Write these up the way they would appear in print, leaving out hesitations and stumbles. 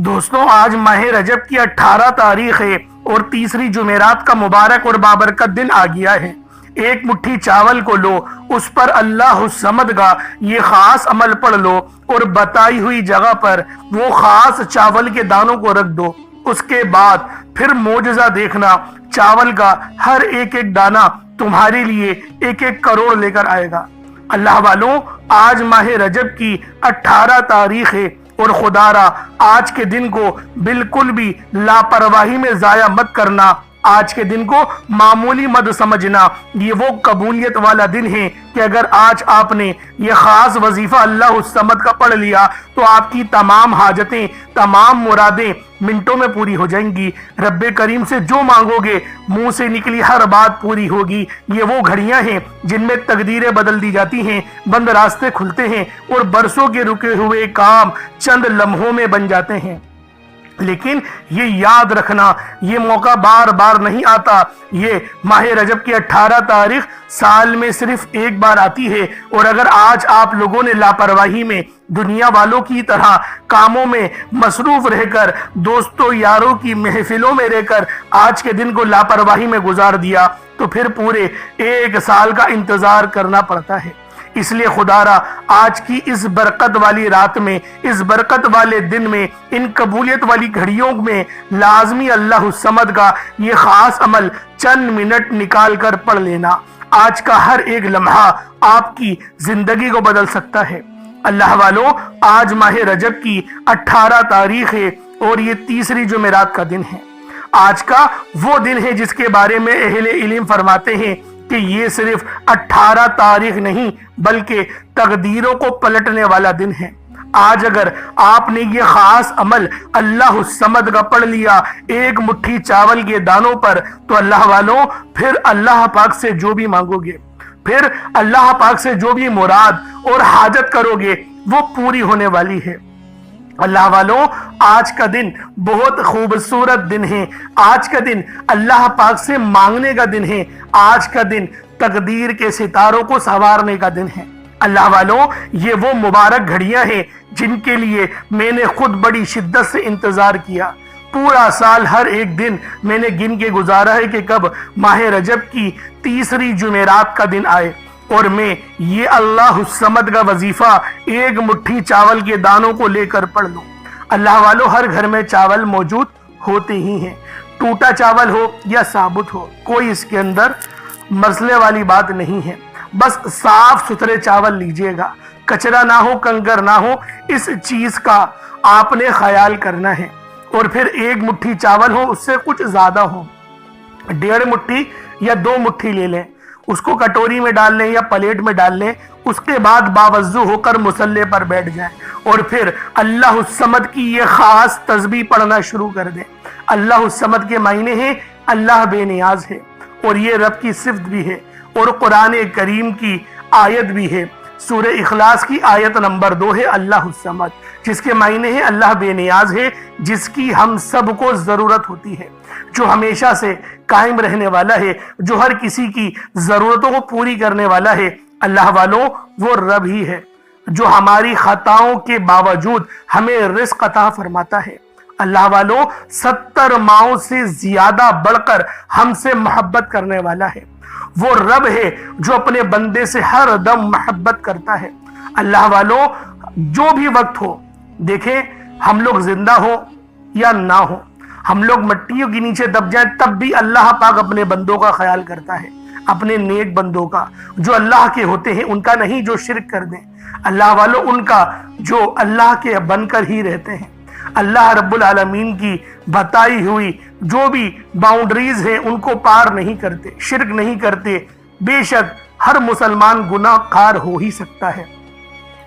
دوستوں آج ماہ رجب کی 18 تاریخ ہے اور تیسری جمعرات کا مبارک اور بابرکت دن آ گیا ہے۔ ایک مٹھی چاول کو لو، اس پر اللہ الصمد کا یہ خاص عمل پڑھ لو اور بتائی ہوئی جگہ پر وہ خاص چاول کے دانوں کو رکھ دو۔ اس کے بعد پھر معجزہ دیکھنا، چاول کا ہر ایک دانہ تمہارے لیے 1 کروڑ لے کر آئے گا۔ اللہ والوں، آج ماہ رجب کی 18 تاریخ ہے اور خدا را آج کے دن کو بالکل بھی لاپرواہی میں ضائع مت کرنا، آج کے دن کو معمولی مت سمجھنا۔ یہ وہ قبولیت والا دن ہے کہ اگر آج آپ نے یہ خاص وظیفہ اللہ الصمد کا پڑھ لیا تو آپ کی تمام حاجتیں، تمام مرادیں منٹوں میں پوری ہو جائیں گی۔ رب کریم سے جو مانگو گے منہ سے نکلی ہر بات پوری ہوگی۔ یہ وہ گھڑیاں ہیں جن میں تقدیریں بدل دی جاتی ہیں، بند راستے کھلتے ہیں اور برسوں کے رکے ہوئے کام چند لمحوں میں بن جاتے ہیں۔ لیکن یہ یاد رکھنا، یہ موقع بار بار نہیں آتا۔ یہ ماہ رجب کی 18 تاریخ سال میں صرف ایک بار آتی ہے، اور اگر آج آپ لوگوں نے لاپرواہی میں دنیا والوں کی طرح کاموں میں مصروف رہ کر، دوستوں یاروں کی محفلوں میں رہ کر آج کے دن کو لاپرواہی میں گزار دیا تو پھر پورے 1 سال کا انتظار کرنا پڑتا ہے۔ اس لیے خدا را آج کی اس برکت والی رات میں، اس برکت والے دن میں، ان قبولیت والی گھڑیوں میں لازمی اللہ الصمد کا یہ خاص عمل چند منٹ نکال کر پڑھ لینا۔ آج کا ہر ایک لمحہ آپ کی زندگی کو بدل سکتا ہے۔ اللہ والوں، آج ماہ رجب کی 18 تاریخ ہے اور یہ تیسری جمعرات کا دن ہے۔ آج کا وہ دن ہے جس کے بارے میں اہل علم فرماتے ہیں کہ یہ صرف 18 تاریخ نہیں بلکہ تقدیروں کو پلٹنے والا دن ہے۔ آج اگر آپ نے یہ خاص عمل اللہ الصمد کا پڑھ لیا 1 مٹھی چاول کے دانوں پر، تو اللہ والوں پھر اللہ پاک سے جو بھی مانگو گے، پھر اللہ پاک سے جو بھی مراد اور حاجت کرو گے وہ پوری ہونے والی ہے۔ اللہ والوں، آج کا دن بہت خوبصورت دن ہے۔ آج کا دن اللہ پاک سے مانگنے کا دن ہے۔ آج کا دن تقدیر کے ستاروں کو سنوارنے کا دن ہے۔ اللہ والوں، یہ وہ مبارک گھڑیاں ہیں جن کے لیے میں نے خود بڑی شدت سے انتظار کیا۔ پورا سال ہر ایک دن میں نے گن کے گزارا ہے کہ کب ماہ رجب کی تیسری جمعرات کا دن آئے اور میں یہ اللہ الصمد کا وظیفہ 1 مٹھی چاول کے دانوں کو لے کر پڑھ لوں۔ اللہ والوں، ہر گھر میں چاول موجود ہوتے ہی ہیں، ٹوٹا چاول ہو یا ثابت ہو، کوئی اس کے اندر مسئلے والی بات نہیں ہے۔ بس صاف ستھرے چاول لیجئے گا، کچرا نہ ہو، کنکر نہ ہو، اس چیز کا آپ نے خیال کرنا ہے۔ اور پھر 1 مٹھی چاول ہو، اس سے کچھ زیادہ ہو، 1.5 مٹھی یا 2 مٹھی لے لیں، اس کو کٹوری میں ڈال لیں یا پلیٹ میں ڈال لیں۔ اس کے بعد باوضو ہو کر مصلی پر بیٹھ جائیں اور پھر اللہ الصمد کی یہ خاص تسبیح پڑھنا شروع کر دیں۔ اللہ الصمد کے معنی ہیں اللہ بے نیاز ہے، اور یہ رب کی صفت بھی ہے اور قرآن کریم کی آیت بھی ہے۔ سورہ اخلاص کی آیت نمبر 2 ہے اللہ الصمد، جس کے معنی ہے اللہ بے نیاز ہے، جس کی ہم سب کو ضرورت ہوتی ہے، جو ہمیشہ سے قائم رہنے والا ہے، جو ہر کسی کی ضرورتوں کو پوری کرنے والا ہے۔ اللہ والوں، وہ رب ہی ہے جو ہماری خطاؤں کے باوجود ہمیں رزق عطا فرماتا ہے۔ اللہ والوں، 70 ماؤں سے زیادہ بڑھ کر ہم سے محبت کرنے والا ہے۔ وہ رب ہے جو اپنے بندے سے ہر دم محبت کرتا ہے۔ اللہ والوں، جو بھی وقت ہو، دیکھیں ہم لوگ زندہ ہو یا نہ ہو، ہم لوگ مٹیوں کے نیچے دب جائیں، تب بھی اللہ پاک اپنے بندوں کا خیال کرتا ہے، اپنے نیک بندوں کا، جو اللہ کے ہوتے ہیں، ان کا نہیں جو شرک کر دیں۔ اللہ والوں، ان کا جو اللہ کے بن کر ہی رہتے ہیں۔ اللہ رب العالمین کی بتائی ہوئی جو بھی باؤنڈریز ہیں ان کو پار نہیں کرتے، شرک نہیں کرتے۔ بے شک ہر مسلمان گناہ کار ہو ہی سکتا ہے،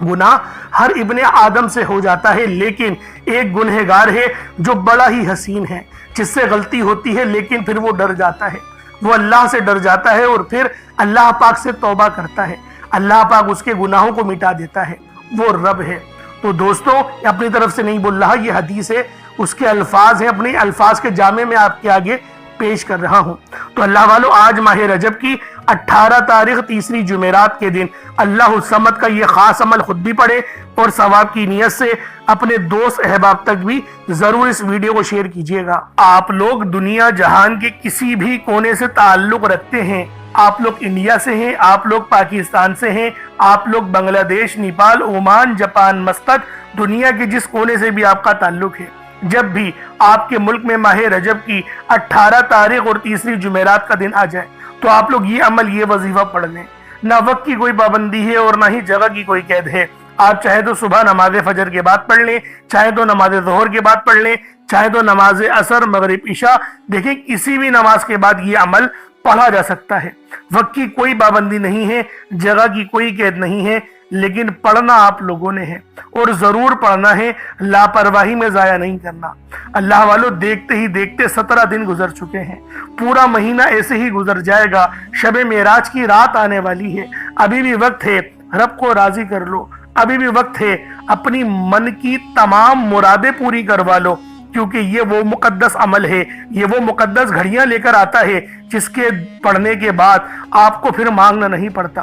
گناہ ہر ابن آدم سے ہو جاتا ہے، لیکن ایک گنہگار ہے جو بڑا ہی حسین ہے، جس سے غلطی ہوتی ہے لیکن پھر وہ ڈر جاتا ہے، وہ اللہ سے ڈر جاتا ہے اور پھر اللہ پاک سے توبہ کرتا ہے، اللہ پاک اس کے گناہوں کو مٹا دیتا ہے، وہ رب ہے۔ تو دوستوں، اپنی طرف سے نہیں بول رہا، یہ حدیث ہے، اس کے الفاظ ہیں، اپنے الفاظ کے جامع میں آپ کے آگے پیش کر رہا ہوں۔ تو اللہ والو آج ماہ رجب کی 18 تاریخ تیسری جمعرات کے دن اللہ الصمد کا یہ خاص عمل خود بھی پڑھے اور ثواب کی نیت سے اپنے دوست احباب تک بھی ضرور اس ویڈیو کو شیئر کیجیے گا۔ آپ لوگ دنیا جہان کے کسی بھی کونے سے تعلق رکھتے ہیں، آپ لوگ انڈیا سے ہیں، آپ لوگ پاکستان سے ہیں، آپ لوگ بنگلہ دیش، نیپال، عمان، جاپان، مسقط، دنیا کے جس کونے سے بھی آپ کا تعلق ہے، جب بھی آپ کے ملک میں ماہ رجب کی 18 تاریخ اور تیسری جمعرات کا دن آ جائے تو آپ لوگ یہ عمل، یہ وظیفہ پڑھ لیں۔ نہ وقت کی کوئی پابندی ہے اور نہ ہی جگہ کی کوئی قید ہے۔ آپ چاہے تو صبح نماز فجر کے بعد پڑھ لیں، چاہے تو نماز ظہر کے بعد پڑھ لیں، چاہے تو نماز عصر، مغرب، عشاء، دیکھیں کسی بھی نماز کے بعد یہ عمل پڑھا جا سکتا ہے۔ وقت کی کوئی پابندی نہیں ہے، جگہ کی کوئی قید نہیں ہے، لیکن پڑھنا آپ لوگوں نے ہے اور ضرور پڑھنا ہے، لاپرواہی میں ضائع نہیں کرنا۔ اللہ والو دیکھتے ہی دیکھتے 17 دن گزر چکے ہیں، پورا مہینہ ایسے ہی گزر جائے گا، شب معراج کی رات آنے والی ہے، ابھی بھی وقت ہے، رب کو راضی کر لو، ابھی بھی وقت ہے، اپنی من کی تمام مرادیں پوری کروا لو، کیونکہ یہ وہ مقدس عمل ہے، یہ وہ مقدس گھڑیاں لے کر آتا ہے جس کے پڑھنے کے بعد آپ کو پھر مانگنا نہیں پڑتا،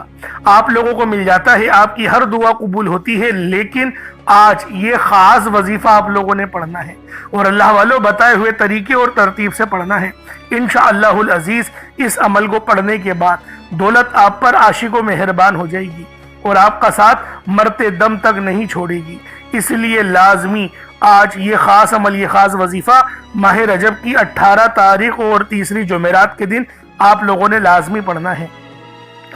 آپ لوگوں کو مل جاتا ہے، آپ کی ہر دعا قبول ہوتی ہے۔ لیکن آج یہ خاص وظیفہ آپ لوگوں نے پڑھنا ہے اور اللہ والوں بتائے ہوئے طریقے اور ترتیب سے پڑھنا ہے۔ انشاءاللہ العزیز اس عمل کو پڑھنے کے بعد دولت آپ پر عاشق و مہربان ہو جائے گی اور آپ کا ساتھ مرتے دم تک نہیں چھوڑے گی۔ اس لیے لازمی آج یہ خاص عمل، یہ خاص وظیفہ ماہ رجب کی 18 تاریخ اور تیسری جمعرات کے دن آپ لوگوں نے لازمی پڑھنا ہے۔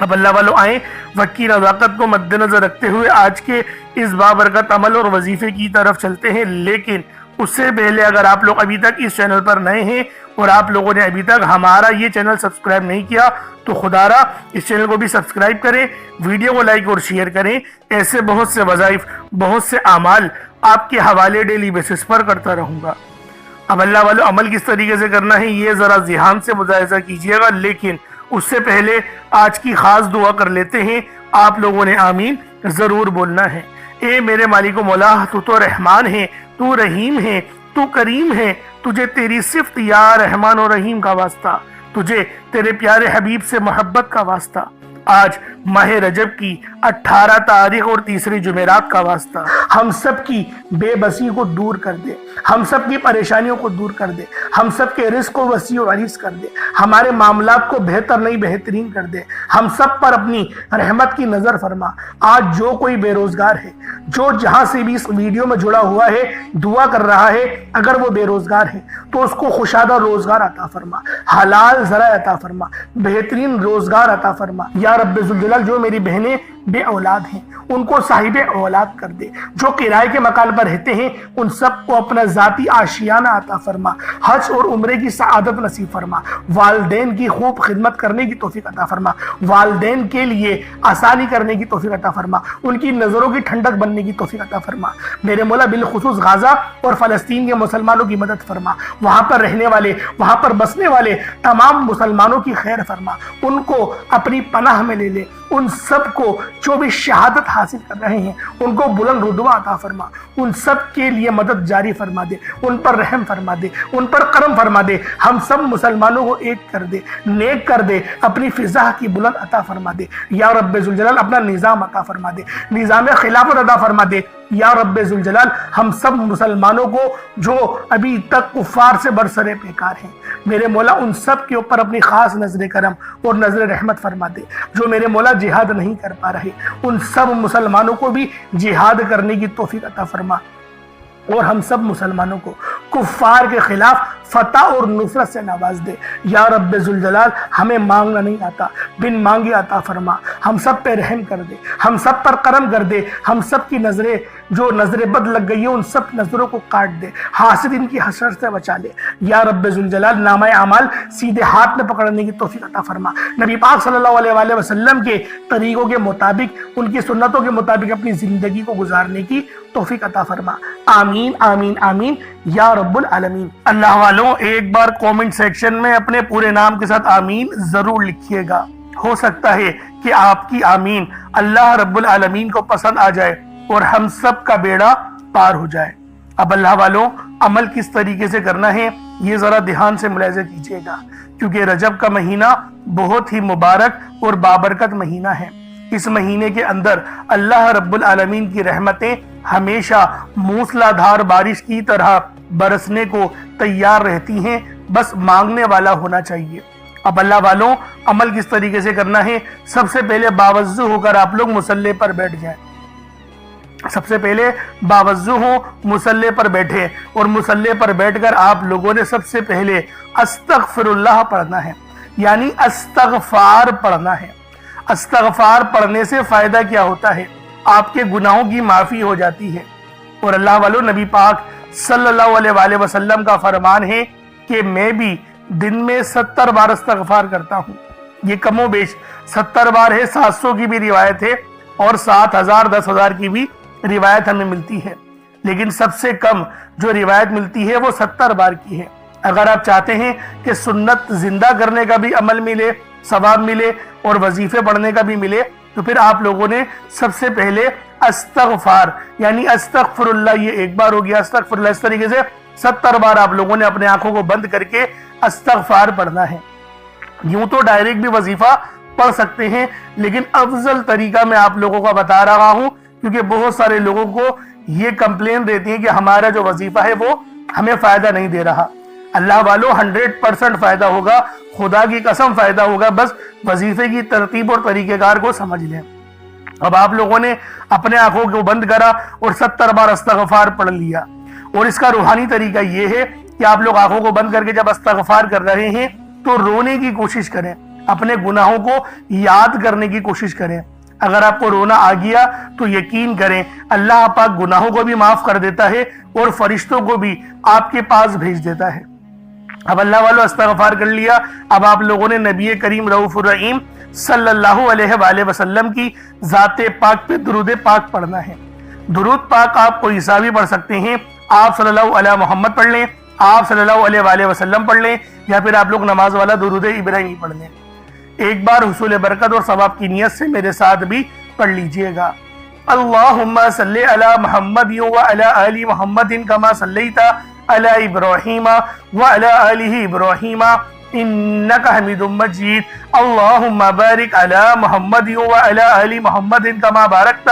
اب اللہ والوں آئیں، وقت کی نزاکت کو مد نظر رکھتے ہوئے آج کے اس بابرکت عمل اور وظیفے کی طرف چلتے ہیں۔ لیکن اس سے پہلے اگر آپ لوگ ابھی تک اس چینل پر نئے ہیں اور آپ لوگوں نے ابھی تک ہمارا یہ چینل سبسکرائب نہیں کیا تو خدا را اس چینل کو بھی سبسکرائب کریں، ویڈیو کو لائک اور شیئر کریں۔ ایسے بہت سے وظائف، بہت سے اعمال آپ کے حوالے ڈیلی بیسس پر کرتا رہوں گا۔ اب اللہ والوں عمل کس طریقے سے کرنا ہے یہ ذرا ذہن سے ملاحظہ کیجیے گا، لیکن اس سے پہلے آج کی خاص دعا کر لیتے ہیں۔ آپ لوگوں نے آمین ضرور بولنا ہے۔ اے میرے مالک و مولا، تو تو رحمان ہے، تو رحیم ہے، تو کریم ہے، تجھے تیری صفت یا رحمان و رحیم کا واسطہ، تجھے تیرے پیارے حبیب سے محبت کا واسطہ، آج ماہ رجب کی 18 تاریخ اور تیسری جمعرات کا واسطہ ہم سب کی بے بسی کو دور کر دے، ہم سب کی پریشانیوں کو دور کر دے، ہم سب کے رزق کو وسیع و عریض کر دے، ہمارے معاملات کو بہتر نہیں بہترین کر دے، ہم سب پر اپنی رحمت کی نظر فرما۔ آج جو کوئی بے روزگار ہے، جو جہاں سے بھی اس ویڈیو میں جڑا ہوا ہے، دعا کر رہا ہے، اگر وہ بے روزگار ہے تو اس کو خوشادہ روزگار عطا فرما، حلال ذرائع عطا فرما، بہترین روزگار عطا فرما۔ یا رب ذوالجلال جو میری بہنیں بے اولاد ہیں ان کو صاحب اولاد کر دے، جو کرائے کے مکان پر رہتے ہیں ان سب کو اپنا ذاتی آشیانہ عطا فرما، حج اور عمرے کی سعادت نصیب فرما، والدین کی خوب خدمت کرنے کی توفیق عطا فرما، والدین کے لیے آسانی کرنے کی توفیق عطا فرما، ان کی نظروں کی ٹھنڈک بننے کی توفیق عطا فرما۔ میرے مولا بالخصوص غزہ اور فلسطین کے مسلمانوں کی مدد فرما، وہاں پر رہنے والے، وہاں پر بسنے والے تمام مسلمانوں کی خیر فرما، ان کو اپنی پناہ میں لے لے، ان سب کو جو بھی شہادت حاصل کر رہے ہیں ان کو بلند رتبہ عطا فرما، ان سب کے لیے مدد جاری فرما دے، ان پر رحم فرما دے، ان پر کرم فرما دے، ہم سب مسلمانوں کو ایک کر دے، نیک کر دے، اپنی فضا کی بلند عطا فرما دے۔ یا رب ذوالجلال اپنا نظام عطا فرما دے، نظام خلافت عطا فرما دے۔ یا رب ذوالجلال ہم سب مسلمانوں کو جو ابھی تک کفار سے برسرے پیکار ہیں، میرے مولا ان سب کے اوپر اپنی خاص نظر کرم اور نظر رحمت فرما دے۔ جو میرے مولا جہاد نہیں کر پا رہے ان سب مسلمانوں کو بھی جہاد کرنے کی توفیق عطا فرما، اور ہم سب مسلمانوں کو کفار کے خلاف فتح اور نصرت سے نواز دے۔ یا رب ذوالجلال ہمیں مانگنا نہیں آتا، بن مانگے عطا فرما، ہم سب پہ رحم کر دے، ہم سب پر کرم کر دے، ہم سب کی نظریں جو نظر بد لگ گئی ہیں ان سب نظروں کو کاٹ دے، حاسدین کی حسرت سے بچا لے۔ یا رب ذوالجلال نامہ اعمال سیدھے ہاتھ میں پکڑنے کی توفیق عطا فرما، نبی پاک صلی اللہ علیہ وآلہ وسلم کے طریقوں کے مطابق، ان کی سنتوں کے مطابق اپنی زندگی کو گزارنے کی توفیق عطا فرما۔ آمین آمین آمین یا رب العالمین۔ اللہ والوں ایک بار کومنٹ سیکشن میں اپنے پورے نام کے ساتھ آمین ضرور لکھیے گا، ہو سکتا ہے کہ آپ کی آمین اللہ رب العالمین کو پسند آ جائے اور ہم سب کا بیڑا پار ہو جائے۔ اب اللہ والوں عمل کس طریقے سے کرنا ہے یہ ذرا دھیان سے ملاحظہ کیجیے گا، کیونکہ رجب کا مہینہ بہت ہی مبارک اور بابرکت مہینہ ہے۔ اس مہینے کے اندر اللہ رب العالمین کی رحمتیں ہمیشہ موسلا دھار بارش کی طرح برسنے کو تیار رہتی ہیں، بس مانگنے والا ہونا چاہیے۔ اب اللہ والوں، عمل کس طریقے سے کرنا ہے؟ سب سے پہلے باوضو ہو کر آپ لوگ مصلی پر بیٹھ جائیں۔ سب سے پہلے باوضو ہو، مصلی پر بیٹھے، اور مصلی پر بیٹھ کر آپ لوگوں نے سب سے پہلے استغفر اللہ پڑھنا ہے، یعنی استغفار پڑھنا ہے۔ استغفار پڑھنے سے فائدہ کیا ہوتا ہے؟ آپ کے گناہوں کی معافی ہو جاتی ہے۔ اور اللہ والوں، نبی پاک صلی اللہ علیہ وآلہ وسلم کا فرمان ہے کہ میں بھی دن میں 70 بار استغفار کرتا ہوں۔ یہ کم و بیش 70 بار ہے، 700 کی بھی روایت ہے اور 7000 10,000 کی بھی روایت ہمیں ملتی ہے، لیکن سب سے کم جو روایت ملتی ہے وہ 70 بار کی ہے۔ اگر آپ چاہتے ہیں کہ سنت زندہ کرنے کا بھی عمل ملے، ثواب ملے اور وظیفے پڑھنے کا بھی ملے، تو پھر آپ لوگوں نے سب سے پہلے استغفار یعنی استغفر اللہ، یہ ایک بار ہو گیا استغفر اللہ، اس طریقے سے 70 بار آپ لوگوں نے اپنے آنکھوں کو بند کر کے استغفار پڑھنا ہے۔ یوں تو ڈائریکٹ بھی وظیفہ پڑھ سکتے ہیں، لیکن افضل طریقہ میں آپ لوگوں کو بتا رہا ہوں، کیونکہ بہت سارے لوگوں کو یہ کمپلین رہتی ہے کہ ہمارا جو وظیفہ ہے وہ ہمیں فائدہ نہیں دے رہا۔ اللہ والوں، 100% فائدہ ہوگا، خدا کی قسم فائدہ ہوگا، بس وظیفے کی ترتیب اور طریقہ کار کو سمجھ لیں۔ اب آپ لوگوں نے اپنے آنکھوں کو بند کرا اور 70 بار استغفار پڑھ لیا، اور اس کا روحانی طریقہ یہ ہے کہ آپ لوگ آنکھوں کو بند کر کے جب استغفار کر رہے ہیں تو رونے کی کوشش کریں، اپنے گناہوں کو یاد کرنے کی کوشش کریں۔ اگر آپ کو رونا آ گیا تو یقین کریں اللہ پاک گناہوں کو بھی معاف کر دیتا ہے اور فرشتوں کو بھی آپ کے پاس بھیج دیتا ہے۔ اب اللہ والو استغفار کر لیا، اب آپ لوگوں نے نبی کریم رؤوف الرحیم صلی اللہ علیہ وآلہ وسلم کی ذات پاک پہ درود پاک پڑھنا ہے۔ درود پاک آپ کوئی سا بھی پڑھ سکتے ہیں، آپ صلی اللہ علیہ محمد پڑھ لیں، آپ صلی اللہ علیہ وآلہ وسلم پڑھ لیں، یا پھر آپ لوگ نماز والا درود ابراہیمی پڑھ لیں۔ ایک بار حصول برکت اور ثواب کی نیت سے میرے ساتھ بھی پڑھ لیجئے گا۔ اللہم صلی علی محمد وعلی آل محمد کما صلیت علی ابراہیم وعلی آل ابراہیم انک حمید مجید۔ اللہم بارک علی محمد وعلی آل محمد کما بارکت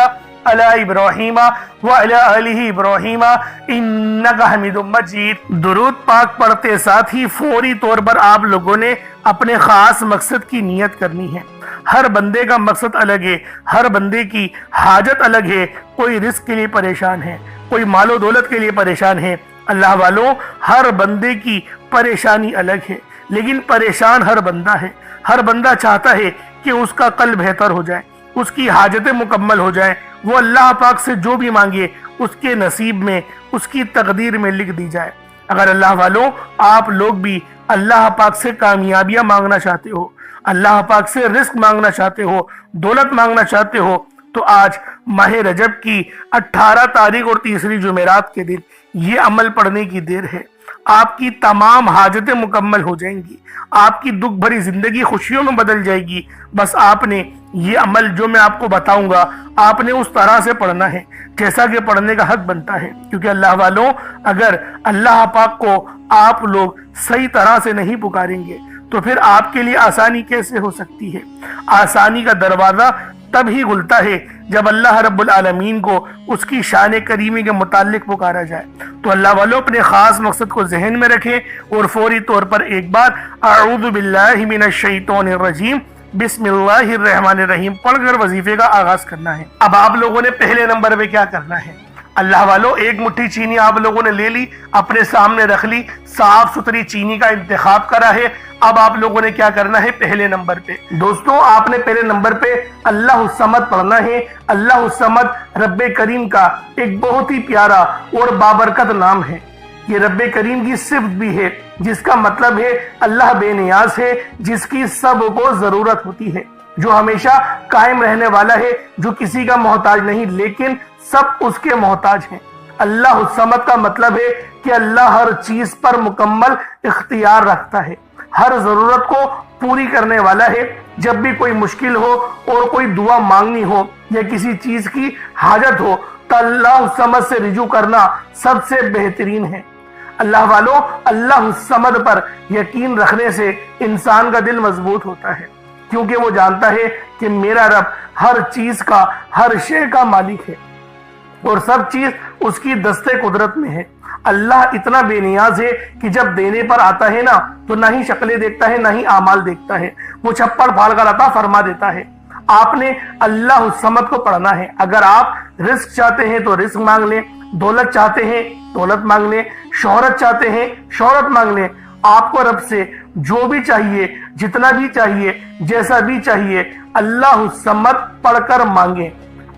علی ابراہیم وعلی آل ابراہیم انک حمید مجید۔ درود پاک پڑھتے ساتھ ہی فوری طور پر آپ لوگوں نے اپنے خاص مقصد کی نیت کرنی ہے۔ ہر بندے کا مقصد الگ ہے، ہر بندے کی حاجت الگ ہے، کوئی رزق کے لیے پریشان ہے، کوئی مال و دولت کے لیے پریشان ہے۔ اللہ والوں، ہر بندے کی پریشانی الگ ہے، لیکن پریشان ہر بندہ ہے۔ ہر بندہ چاہتا ہے کہ اس کا قلب بہتر ہو جائے، اس کی حاجتیں مکمل ہو جائیں، وہ اللہ پاک سے جو بھی مانگے اس کے نصیب میں، اس کی تقدیر میں لکھ دی جائے۔ اگر اللہ والوں آپ لوگ بھی اللہ پاک سے کامیابیاں مانگنا چاہتے ہو، اللہ پاک سے رزق مانگنا چاہتے ہو، دولت مانگنا چاہتے ہو، تو آج ماہ رجب کی 18 تاریخ اور تیسری جمعرات کے دن یہ عمل پڑھنے کی دیر ہے۔ آپ کی تمام حاجتیں مکمل ہو جائیں گی، آپ کی دکھ بھری زندگی خوشیوں میں بدل جائے گی۔ بس آپ نے یہ عمل جو میں آپ کو بتاؤں گا آپ نے اس طرح سے پڑھنا ہے جیسا کہ پڑھنے کا حق بنتا ہے، کیونکہ اللہ والوں اگر اللہ پاک کو آپ لوگ صحیح طرح سے نہیں پکاریں گے تو پھر آپ کے لیے آسانی کیسے ہو سکتی ہے؟ آسانی کا دروازہ تب ہی کھلتا ہے جب اللہ رب العالمین کو اس کی شان کریمی کے متعلق پکارا جائے۔ تو اللہ والوں اپنے خاص مقصد کو ذہن میں رکھیں اور فوری طور پر ایک بار اعوذ باللہ من الشیطان الرجیم بسم اللہ الرحمن الرحیم پڑھ کر وظیفے کا آغاز کرنا ہے۔ اب آپ لوگوں نے پہلے نمبر پہ کیا کرنا ہے؟ اللہ والوں ایک مٹھی چینی آپ لوگوں نے لے لی، اپنے سامنے رکھ لی، صاف ستھری چینی کا انتخاب کرا ہے۔ اب آپ لوگوں نے کیا کرنا ہے؟ پہلے نمبر پہ دوستوں آپ نے پہلے نمبر پہ اللہ الصمد پڑھنا ہے۔ اللہ الصمد رب کریم کا ایک بہت ہی پیارا اور بابرکت نام ہے۔ یہ رب کریم کی صفت بھی ہے، جس کا مطلب ہے اللہ بے نیاز ہے، جس کی سب کو ضرورت ہوتی ہے، جو ہمیشہ قائم رہنے والا ہے، جو کسی کا محتاج نہیں لیکن سب اس کے محتاج ہیں۔ اللہ الصمد کا مطلب ہے کہ اللہ ہر چیز پر مکمل اختیار رکھتا ہے، ہر ضرورت کو پوری کرنے والا ہے۔ جب بھی کوئی مشکل ہو اور کوئی دعا مانگنی ہو یا کسی چیز کی حاجت ہو تو اللہ الصمد سے رجوع کرنا سب سے بہترین ہے۔ اللہ والوں، اللہ الصمد پر یقین رکھنے سے انسان کا دل مضبوط ہوتا ہے، کیونکہ وہ جانتا ہے کہ میرا رب ہر چیز کا، ہر شے کا مالک ہے اور سب چیز اس کی دست قدرت میں ہے۔ اللہ اتنا بے نیاز ہے کہ جب دینے پر آتا ہے نا تو نہ ہی شکلیں دیکھتا ہے نہ ہی اعمال دیکھتا ہے، وہ چھپڑ پھاڑ کر عطا فرما دیتا ہے۔ آپ نے اللہ الصمد کو پڑھنا ہے۔ اگر آپ رزق چاہتے ہیں تو رزق مانگ لیں، دولت چاہتے ہیں دولت مانگ لیں، شہرت چاہتے ہیں شہرت مانگ لیں۔ آپ کو رب سے جو بھی چاہیے، جتنا بھی چاہیے، جیسا بھی چاہیے، اللہ الصمد پڑھ کر مانگیں۔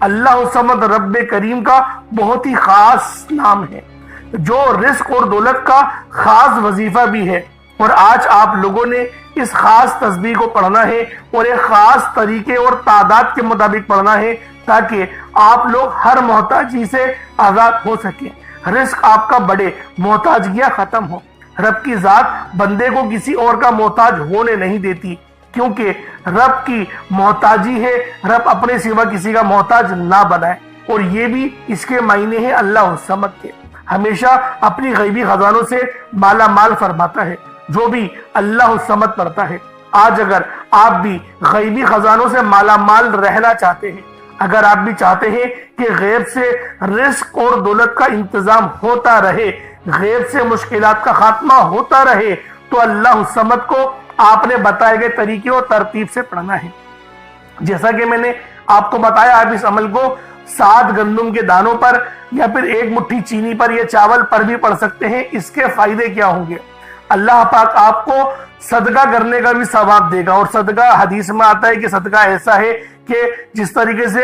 اللہ الصمد رب کریم کا بہت ہی خاص نام ہے، جو رزق اور دولت کا خاص وظیفہ بھی ہے، اور آج آپ لوگوں نے اس خاص تسبیح کو پڑھنا ہے اور ایک خاص طریقے اور تعداد کے مطابق پڑھنا ہے تاکہ آپ لوگ ہر محتاجی سے آزاد ہو سکیں، رزق آپ کا بڑھے، محتاجیاں ختم ہو۔ رب کی ذات بندے کو کسی اور کا محتاج ہونے نہیں دیتی، کیونکہ رب کی محتاجی ہے، رب اپنے سوا کسی کا محتاج نہ بنائے، اور یہ بھی اس کے معنی ہے اللہ الصمد کے، ہمیشہ اپنی غیبی خزانوں سے مالا مال فرماتا ہے۔ جو بھی اللہ الصمد پڑھتا ہے، آج اگر آپ بھی غیبی خزانوں سے مالا مال رہنا چاہتے ہیں، اگر آپ بھی چاہتے ہیں کہ غیب سے رزق اور دولت کا انتظام ہوتا رہے، غیب سے مشکلات کا خاتمہ ہوتا رہے، تو اللہ الصمد کو آپ نے بتائے گئے طریقے اور ترتیب سے پڑھنا ہے۔ جیسا کہ میں نے آپ کو بتایا، آپ اس عمل کو 7 گندم کے دانوں پر یا پھر 1 مٹھی چینی پر یا چاول پر بھی پڑھ سکتے ہیں۔ اس کے فائدے کیا ہوں گے؟ اللہ پاک آپ کو صدقہ کرنے کا بھی ثواب دے گا، اور صدقہ حدیث میں آتا ہے کہ صدقہ ایسا ہے کہ جس طریقے سے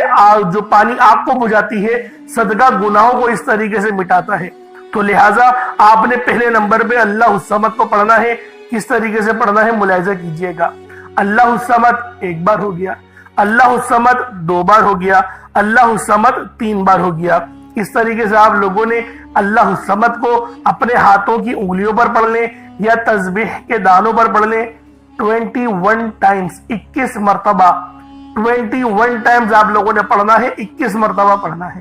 جو پانی آگ کو بجھاتی ہے، صدقہ گناہوں کو اس طریقے سے مٹاتا ہے۔ تو لہٰذا آپ نے پہلے نمبر پہ اللہ الصمد کو پڑھنا ہے۔ کس طریقے سے پڑھنا ہے ملاحظہ کیجئے گا۔ اللہ الصمد 1 بار ہو گیا، اللہ الصمد 2 بار ہو گیا، اللہ الصمد 3 بار ہو گیا۔ اس طریقے سے آپ لوگوں نے اللہ الصمد کو اپنے ہاتھوں کی انگلیوں پر پڑھ لیں یا تسبیح کے دانوں پر پڑھ لیں 21 ٹائمز، 21 مرتبہ 21 ٹائمز آپ لوگوں نے پڑھنا ہے، 21 مرتبہ پڑھنا ہے۔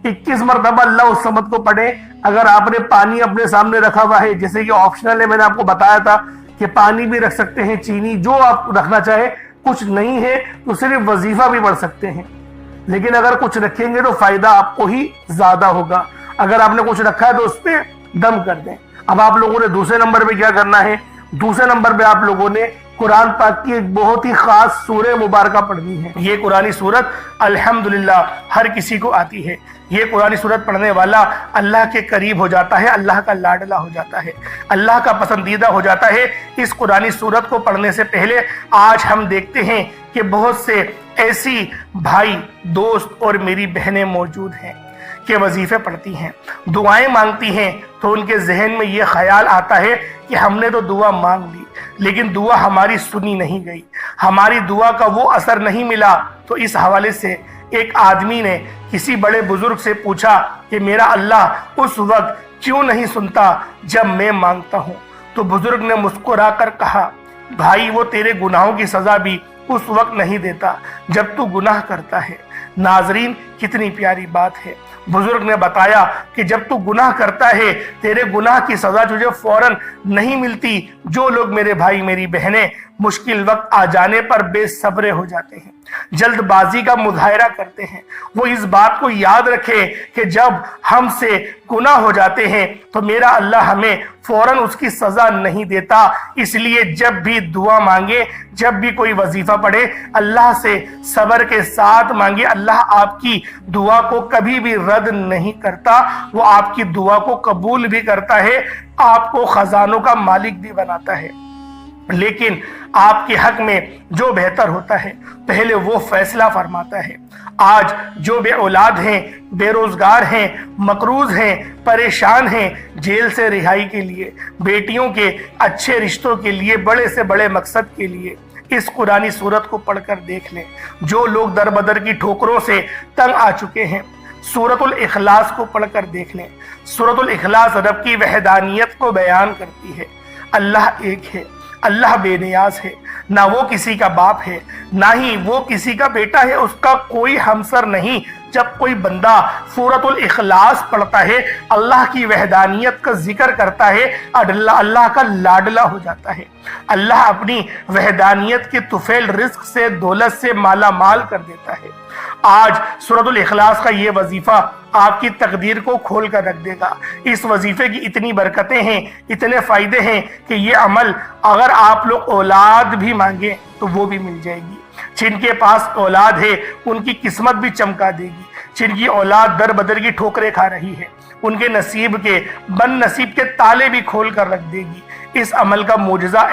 21 مرتبہ اللہ الصمد کو پڑھیں۔ اگر آپ نے پانی اپنے سامنے رکھا ہوا ہے، جیسے کہ آپشنل ہے، میں نے آپ کو بتایا تھا کہ پانی بھی رکھ سکتے ہیں، چینی، جو آپ رکھنا چاہے، کچھ نہیں ہے تو صرف وظیفہ بھی پڑھ سکتے ہیں، لیکن اگر کچھ رکھیں گے تو فائدہ آپ کو ہی زیادہ ہوگا۔ اگر آپ نے کچھ رکھا ہے تو اس پہ دم کر دیں۔ اب آپ لوگوں نے دوسرے نمبر پہ کیا کرنا ہے؟ دوسرے نمبر پہ آپ لوگوں نے قرآن پاک کی ایک بہت ہی خاص سورہ مبارکہ پڑھنی ہے۔ یہ قرآنی سورت الحمدللہ ہر کسی کو آتی ہے۔ یہ قرآنی سورت پڑھنے والا اللہ کے قریب ہو جاتا ہے، اللہ کا لاڈلا ہو جاتا ہے، اللہ کا پسندیدہ ہو جاتا ہے۔ اس قرآنی سورت کو پڑھنے سے پہلے آج ہم دیکھتے ہیں کہ بہت سے ایسی بھائی، دوست اور میری بہنیں موجود ہیں کہ وظیفے پڑھتی ہیں، دعائیں مانگتی ہیں، تو ان کے ذہن میں یہ خیال آتا ہے کہ ہم نے تو دعا مانگ لی لیکن دعا ہماری سنی نہیں گئی، ہماری دعا کا وہ اثر نہیں ملا۔ تو اس حوالے سے ایک آدمی نے کسی بڑے بزرگ سے پوچھا کہ میرا اللہ اس وقت کیوں نہیں سنتا جب میں مانگتا ہوں؟ تو بزرگ نے مسکرا کر کہا، بھائی وہ تیرے گناہوں کی سزا بھی اس وقت نہیں دیتا جب تو گناہ کرتا ہے۔ ناظرین، کتنی پیاری بات ہے۔ بزرگ نے بتایا کہ جب تو گناہ کرتا ہے، تیرے گناہ کی سزا تجھے فوراً نہیں ملتی۔ جو لوگ میرے بھائی میری بہنیں مشکل وقت آ جانے پر بے صبرے ہو جاتے ہیں، جلد بازی کا مظاہرہ کرتے ہیں، وہ اس بات کو یاد رکھے کہ جب ہم سے گناہ ہو جاتے ہیں تو میرا اللہ ہمیں فوراً اس کی سزا نہیں دیتا۔ اس لیے جب بھی دعا مانگے، جب بھی کوئی وظیفہ پڑھے، اللہ سے صبر کے ساتھ مانگے۔ اللہ آپ کی دعا کو کبھی بھی رد نہیں کرتا، وہ آپ کی دعا کو قبول بھی کرتا ہے، آپ کو خزانوں کا مالک بھی بناتا ہے۔ لیکن آپ کے حق میں جو بہتر ہوتا ہے پہلے وہ فیصلہ فرماتا ہے۔ آج جو بے اولاد ہیں، بے روزگار ہیں، مقروض ہیں، پریشان ہیں، جیل سے رہائی کے لیے، بیٹیوں کے اچھے رشتوں کے لیے، بڑے سے بڑے مقصد کے لیے اس قرآنی سورت کو پڑھ کر دیکھ لیں۔ جو لوگ در بدر کی ٹھوکروں سے تنگ آ چکے ہیں، سورۃ الاخلاص کو پڑھ کر دیکھ لیں۔ سورۃ الاخلاص رب کی وحدانیت کو بیان کرتی ہے۔ اللہ ایک ہے، اللہ بے نیاز ہے، نہ وہ کسی کا باپ ہے، نہ ہی وہ کسی کا بیٹا ہے، اس کا کوئی ہمسر نہیں، جب کوئی بندہ سورۃ الاخلاص پڑھتا ہے، اللہ کی وحدانیت کا ذکر کرتا ہے، اللہ کا لاڈلا ہو جاتا ہے۔ اللہ اپنی وحدانیت کے طفیل رزق سے، دولت سے مالا مال کر دیتا ہے۔ آج سورۃ الاخلاص کا یہ وظیفہ آپ کی تقدیر کو کھول کر رکھ دے گا۔ اس وظیفے کی اتنی برکتیں ہیں، اتنے فائدے ہیں کہ یہ عمل اگر آپ لوگ اولاد بھی مانگیں تو وہ بھی مل جائے گی۔ جن کے پاس اولاد ہے ان کی قسمت بھی چمکا دے گی۔ جن کی اولاد در بدر کی ٹھوکریں کھا رہی ہے، ان کے نصیب کے بن نصیب کے تالے بھی کھول کر رکھ دے گی۔ اس عمل کا معجزہ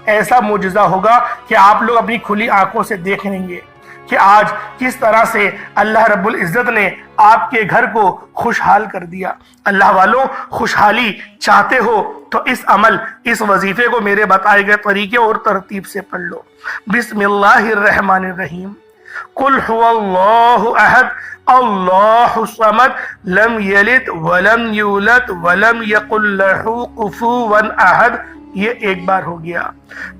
ایسا معجزہ ہوگا کہ آپ لوگ اپنی کھلی آنکھوں سے دیکھ لیں گے کہ آج کس طرح سے اللہ رب العزت نے آپ کے گھر کو خوشحال کر دیا۔ اللہ والوں، خوشحالی چاہتے ہو تو اس وظیفے کو میرے بتائے گئے طریقے اور ترتیب سے پڑھ لو۔ بسم اللہ الرحمن الرحیم۔ قل هو اللہ احد اللہ الصمد لم یلد ولم یولد ولم یکن لہ کفوا احد۔ یہ ایک بار ہو گیا۔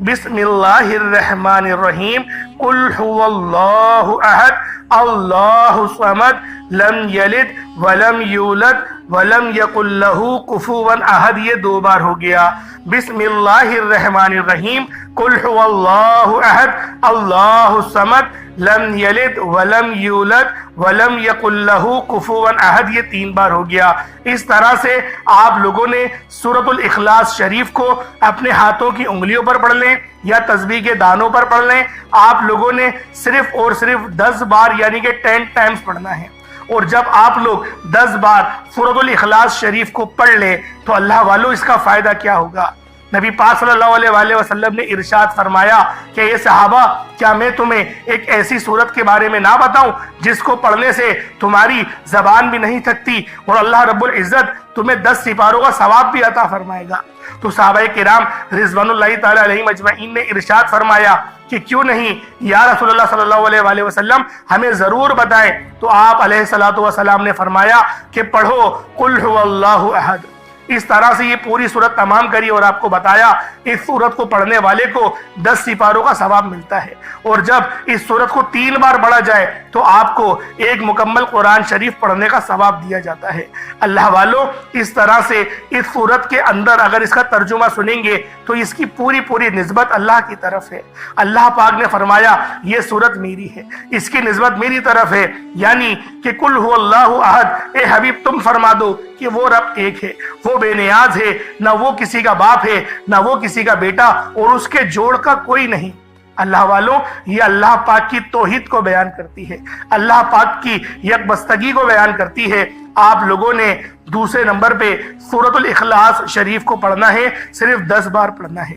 بسم اللہ الرحمن الرحیم۔ قل هو اللہ احد اللہ الصمد لم یلد ولم یولد ولم یکن لہ کفوا احد۔ یہ دو بار ہو گیا۔ بسم اللہ الرحمن الرحیم۔ قل هو اللہ احد اللہ الصمد لم یلد ولم یولد ولم یکن لہ کفوا احد۔ یہ تین بار ہو گیا۔ اس طرح سے آپ لوگوں نے سورۃ الاخلاص شریف کو اپنے ہاتھوں کی انگلیوں پر پڑھ لیں یا تسبیح کے دانوں پر پڑھ لیں۔ آپ لوگوں نے صرف اور صرف 10 بار یعنی کہ 10 ٹائمز پڑھنا ہے۔ اور جب آپ لوگ 10 بار سورۃ الاخلاص شریف کو پڑھ لیں تو اللہ والوں اس کا فائدہ کیا ہوگا؟ نبی پاک صلی اللہ علیہ وآلہ وسلم نے ارشاد فرمایا کہ یہ صحابہ، کیا میں تمہیں ایک ایسی سورت کے بارے میں نہ بتاؤں جس کو پڑھنے سے تمہاری زبان بھی نہیں تھکتی اور اللہ رب العزت تمہیں 10 سپاروں کا ثواب بھی عطا فرمائے گا؟ تو صحابہ کرام رضوان اللہ تعالی علیہم اجمعین نے ارشاد فرمایا کہ کیوں نہیں یا رسول اللہ صلی اللہ علیہ وآلہ وسلم، ہمیں ضرور بتائیں۔ تو آپ علیہ الصلوۃ والسلام نے فرمایا کہ پڑھو قل هو اللہ احد۔ اس طرح سے یہ پوری سورت تمام کری اور آپ کو بتایا اس سورت کو پڑھنے والے کو 10 سپاروں کا ثواب ملتا ہے۔ اور جب اس سورت کو 3 بار پڑھا جائے تو آپ کو ایک مکمل قرآن شریف پڑھنے کا ثواب دیا جاتا ہے۔ اللہ والوں، اس طرح سے اس سورت کے اندر اگر اس کا ترجمہ سنیں گے تو اس کی پوری نسبت اللہ کی طرف ہے۔ اللہ پاک نے فرمایا یہ سورت میری ہے، اس کی نسبت میری طرف ہے، یعنی کہ قل هو اللہ احد، اے حبیب تم فرما دو کہ وہ رب ایک ہے، وہ بے نیاز ہے، نہ وہ کسی کا باپ ہے نہ وہ کسی کا بیٹا اور اس کے جوڑ کا کوئی نہیں۔ اللہ والوں، یہ اللہ پاک کی توحید کو بیان کرتی ہے، اللہ پاک کی یکبستگی کو بیان کرتی ہے۔ آپ لوگوں نے دوسرے نمبر پہ سورۃ الاخلاص شریف کو پڑھنا ہے، صرف 10 بار پڑھنا ہے۔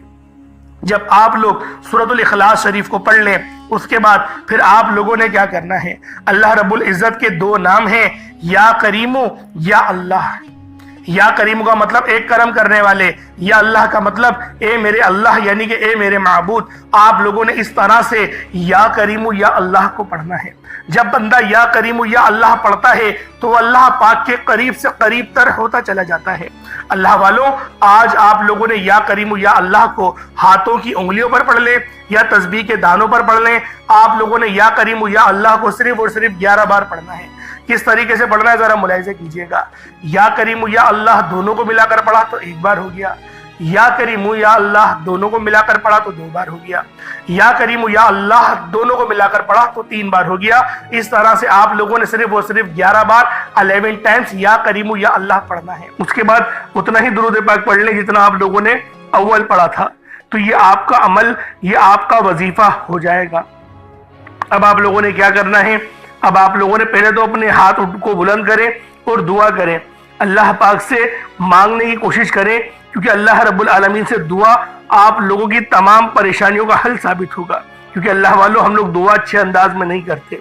جب آپ لوگ سورۃ الاخلاص شریف کو پڑھ لیں اس کے بعد پھر آپ لوگوں نے کیا کرنا ہے؟ اللہ رب العزت کے 2 نام ہیں، یا کریم یا اللہ۔ یا کریم کا مطلب ایک کرم کرنے والے، یا اللہ کا مطلب اے میرے اللہ یعنی کہ اے میرے معبود۔ آپ لوگوں نے اس طرح سے یا کریم یا اللہ کو پڑھنا ہے۔ جب بندہ یا کریم یا اللہ پڑھتا ہے تو اللہ پاک کے قریب سے قریب تر ہوتا چلا جاتا ہے۔ اللہ والوں، آج آپ لوگوں نے یا کریم یا اللہ کو ہاتھوں کی انگلیوں پر پڑھ لیں یا تسبیح کے دانوں پر پڑھ لیں۔ آپ لوگوں نے یا کریم یا اللہ کو صرف اور صرف 11 بار پڑھنا ہے۔ کس طریقے سے پڑھنا ہے ذرا ملاحظہ کیجئے گا۔ یا کریم یا اللہ دونوں کو ملا کر پڑھا تو 1 بار ہو گیا، یا کریم یا اللہ دونوں کو ملا کر پڑھا تو 2 بار ہو گیا، یا کریم یا اللہ دونوں کو ملا کر پڑھا تو 3 بار ہو گیا۔ اس طرح سے آپ لوگوں نے صرف اور صرف 11 بار 11 ٹائمز یا کریم یا اللہ پڑھنا ہے۔ اس کے بعد اتنا ہی درود پاک پڑھ لیں جتنا آپ لوگوں نے اول پڑھا تھا، تو یہ آپ کا عمل، یہ آپ کا وظیفہ ہو جائے گا۔ اب آپ لوگوں نے کیا کرنا ہے؟ اب آپ لوگوں نے پہلے تو اپنے ہاتھ کو بلند کریں اور دعا کریں، اللہ پاک سے مانگنے کی کوشش کریں، کیونکہ اللہ رب العالمین سے دعا آپ لوگوں کی تمام پریشانیوں کا حل ثابت ہوگا۔ کیونکہ اللہ والوں، ہم لوگ دعا اچھے انداز میں نہیں کرتے،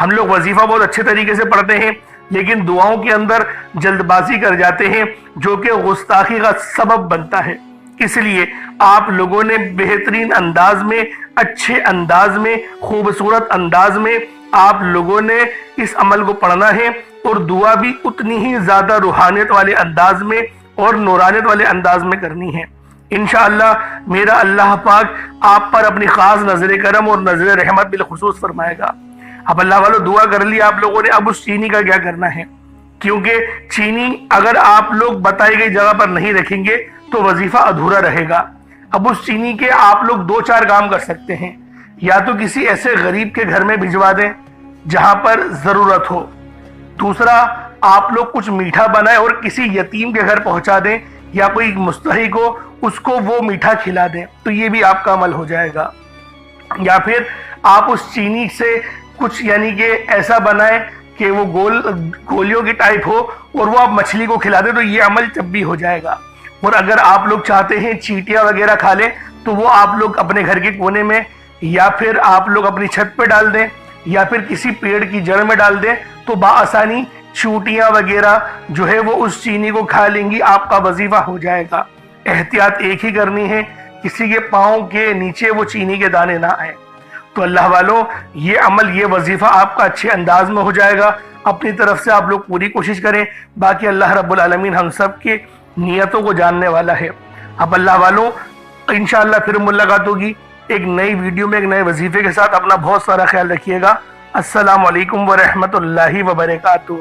ہم لوگ وظیفہ بہت اچھے طریقے سے پڑھتے ہیں لیکن دعاؤں کے اندر جلد بازی کر جاتے ہیں جو کہ گستاخی کا سبب بنتا ہے۔ اس لیے آپ لوگوں نے بہترین انداز میں، اچھے انداز میں، خوبصورت انداز میں آپ لوگوں نے اس عمل کو پڑھنا ہے، اور دعا بھی اتنی ہی زیادہ روحانیت والے انداز میں اور نورانیت والے انداز میں کرنی ہے۔ انشاءاللہ میرا اللہ پاک آپ پر اپنی خاص نظر کرم اور نظر رحمت بالخصوص فرمائے گا۔ اب اللہ والوں دعا کر لی آپ لوگوں نے، اب اس چینی کا کیا کرنا ہے؟ کیونکہ چینی اگر آپ لوگ بتائی گئی جگہ پر نہیں رکھیں گے تو وظیفہ ادھورا رہے گا۔ اب اس چینی کے آپ لوگ دو چار کام کر سکتے ہیں، یا تو کسی ایسے غریب کے گھر میں بھجوا دیں جہاں پر ضرورت ہو، دوسرا آپ لوگ کچھ میٹھا بنائیں اور کسی یتیم کے گھر پہنچا دیں، یا کوئی مستحق ہو اس کو وہ میٹھا کھلا دیں، تو یہ بھی آپ کا عمل ہو جائے گا۔ یا پھر آپ اس چینی سے کچھ یعنی کہ ایسا بنائیں کہ وہ گولیوں کی ٹائپ ہو اور وہ آپ مچھلی کو کھلا دیں، تو یہ عمل جب بھی ہو جائے گا۔ اور اگر آپ لوگ چاہتے ہیں چیٹیاں وغیرہ کھا لیں تو وہ آپ لوگ اپنے گھر کے کونے میں یا پھر آپ لوگ اپنی چھت پہ ڈال دیں یا پھر کسی پیڑ کی جڑ میں ڈال دیں، تو بآسانی چیونٹیاں وغیرہ جو ہے وہ اس چینی کو کھا لیں گی، آپ کا وظیفہ ہو جائے گا۔ احتیاط ایک ہی کرنی ہے، کسی کے پاؤں کے نیچے وہ چینی کے دانے نہ آئیں۔ تو اللہ والوں یہ عمل، یہ وظیفہ آپ کا اچھے انداز میں ہو جائے گا۔ اپنی طرف سے آپ لوگ پوری کوشش کریں، باقی اللہ رب العالمین ہم سب کے نیتوں کو جاننے والا ہے۔ اب اللہ والوں انشاءاللہ پھر ملاقات ہوگی ایک نئی ویڈیو میں ایک نئے وظیفے کے ساتھ۔ اپنا بہت سارا خیال رکھیے گا۔ السلام علیکم ورحمۃ اللہ وبرکاتہ۔